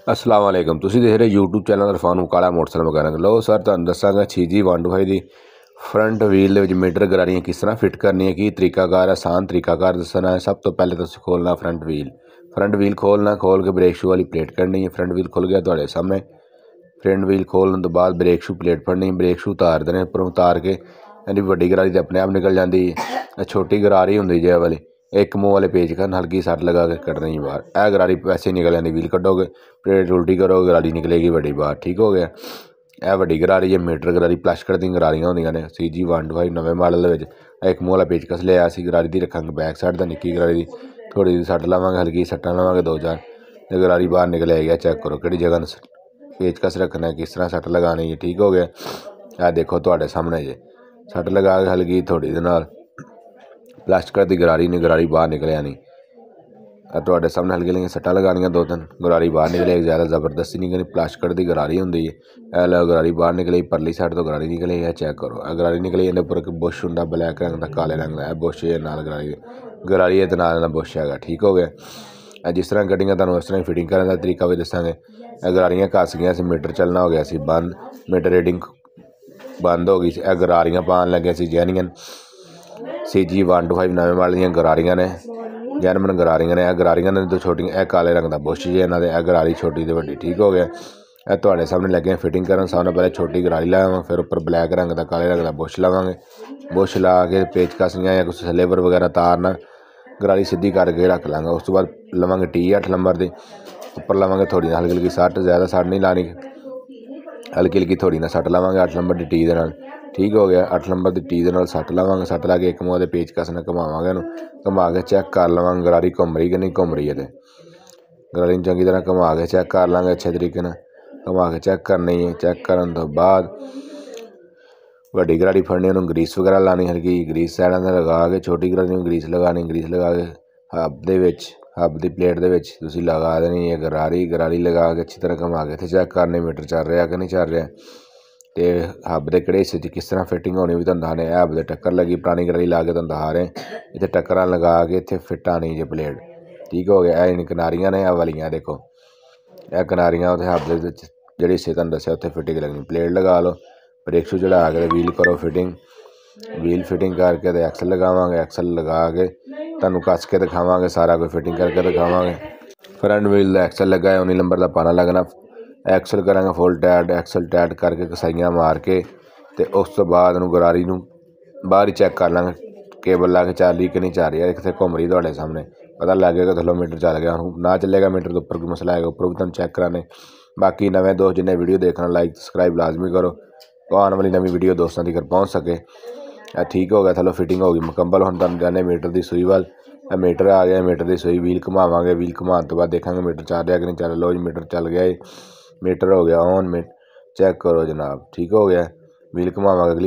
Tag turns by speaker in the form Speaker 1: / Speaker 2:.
Speaker 1: अस्सलाम वालेकुम तुसीं देख रहे यूट्यूब चैनल इरफान काला मोटरसाइकिल मकैनिक। लो सर तुहानूं दस्सांगा 6G125 दी फ्रंट व्हील दे मीटर गरारियां किस तरह फिट करनी है, की तरीकाकार आसान तरीकाकार दसना है। सब तो पहले तुसीं खोलना फ्रंट व्हील खोल के ब्रेक शू वाली प्लेट करनी है। फ्रंट व्हील खुल गया तुहाडे सामने। फ्रंट व्हील खोलने तो बाद ब्रेक शू प्लेट फड़नी, ब्रेक शू उतार देने, उपरों उतार के यानी वड्डी गरारी तो अपने आप निकल जाती है। छोटी गरारी होंगी जे वाली एक मुँह वाले पेज का हल्की सट लगा के कटनी ही बाहर। यह गरारी वैसे ही निकल जाती, व्हील कटोगे प्लेट उल्टी करोगे गरारी निकलेगी वड्डी बाहर। ठीक हो गया। यह वड्डी गरारी है मीटर गरारी प्लास्टिक दी गरारियां होंदियां ने। CG125 नवे मॉडल एक मुँह वाला पेचकस लिया असी गरारी दी रखांगे बैक साइड का, निक्की गरारी दी थोड़ी जी सट लावांगे, हल्की सट्टा लावांगे 2-4 तो गरारी बाहर निकल आएगी। चेक करो कि जगह पेचकस रखना है, किस तरह सट लगानी है। ठीक हो गया। यह देखो तुहाडे सामने जे सट लगा के हल्की थोड़ी दे नाल प्लास्टिक की गरारी बाहर निकल आनी। तुहाडे सामने हल्की हल्की सट्टा लगानियां 2-3 गरारी बाहर निकले, ज़्यादा जबरदस्ती नहीं करनी। प्लास्टिक की गरारी होंगी है। यह लो गरारी बाहर निकली, परली साइड तो गरारी निकली है। चेक करो गरारी निकली, इहदे उपर एक बुश होंदा ब्लैक रंग का काले रंग का, बुश है नाल गरारी है तो नाल बुश है। ठीक हो गया। जिस तरह कटिंग तुहानूं उस तरह फिटिंग करने का तरीका भी दसांगे। गरारियां घस गई, मीटर चलना हो गया सी बंद, मीटर रीडिंग बंद हो गई। गरारियां पान लगे सी जेन्युइन CG125 नवे मॉडल दी गरारियां ने, जैनमन गरारियां ने। गरारियां ने तो छोटियां, काले रंग का बुश जी इन्हां दे, गरारी छोटी तो वड्डी। ठीक हो गया। यह तुहाडे सामने लगे फिटिंग करन। सामने पहले छोटी गरारी लावांगे, फिर उपर ब्लैक रंग का काले रंग का बुश लावांगे। बुश ला के पेचकस या कुछ लेवर वगैरह तारना गरारी सीधी करके रख लांगे। उस तो बाद लवांगे टी 8 नंबर की, उपर लावांगे थोड़ी हल्की हल्की सट, ज़्यादा सट नहीं लानी, हल्की हल्की थोड़ी ना सट लावांगे 8 नंबर की टी दे नाल। ठीक हो गया। 8 नंबर की टी दे नाल सट लावांगे। सट ला के एक मुँह दे पेचकस ने घुमावांगे, घुमा के चेक कर लवांगे गरारी घूम रही कि नहीं घूम रही है। तो गरारी चंगी तरह घुमा के चेक कर लांगे, अच्छे तरीके नाल घुमा के चेक करनी है। चेक करन तो बाद वड्डी गरारी फड़नी, उन्होंने ग्रीस वगैरह लानी, हल्की ग्रीस साइडां ते लगा के छोटी गरारी में ग्रीस लगानी। ग्रीस लगा के हब की प्लेट दे विच तुसीं लगा देनी है गरारी लगा के अच्छी तरह घुमा के इत्थे चेक करने मीटर चल रहा कि नहीं चल रहा। तो हब के किहड़े हिस्से किस तरह फिटिंग होनी भी तुहानूं दस्सने। हब दे टक्कर लगी पुरानी गरारी ला के तुहानूं दस्सा रहे, इत्थे टक्करां लगा के इत्थे फिट आनी जे प्लेट। ठीक हो गया। इन किनारियां ने वालियां देखो, यह किनारियां उत्थे हब दे विच जिहड़े हिस्से तुहानूं दस्सिया उत्थे फिटिंग लगनी। प्लेट लगा लो, ब्रेक शू चढ़ा के व्हील करो फिटिंग, व्हील फिटिंग करके तो एक्सल लगावांगे। एक्सल लगा के तुहानूं कस के दिखावांगे, सारा कुछ फिटिंग करके दिखावांगे। फ्रंट व्हील का एक्सल लगा है, 19 नंबर का पाना लगना। एक्सल करांगे फुल टाइट, एक्सल टाइट करके कसाइयां मार के तो उस तो बाद गरारी नूं बाहर ही चेक कर लांगे केबल ला के चल रही कि नहीं चल रही है। कितने घूम रही तुहाडे सामने पता लग गया कि थल्लों मीटर चल गया। ना चलेगा मीटर तो उपर कोई मसला आएगा, उपर भी तुहानूं चेक कराने। बाकी नवे दोस्त जिन्हें वीडियो देखना लाइक सबसक्राइब लाजमी करो, तो आने वाली नवी वीडियो दोस्तों तक पहुँच सके। ठीक हो गया। थलो फिटिंग हो गई मुकम्मल। हुण तुहानूं जाने मीटर की सूई वाल, मीटर आ गया, मीटर की सूई व्हील घुमावांगे। व्हील घुमाने तो बाद देखा मीटर चल रहा कि नहीं चल रहा। लो जी मीटर चल गया, मीटर हो गया ऑन। चेक करो जनाब, ठीक हो गया। व्हील घुमावांगे अगली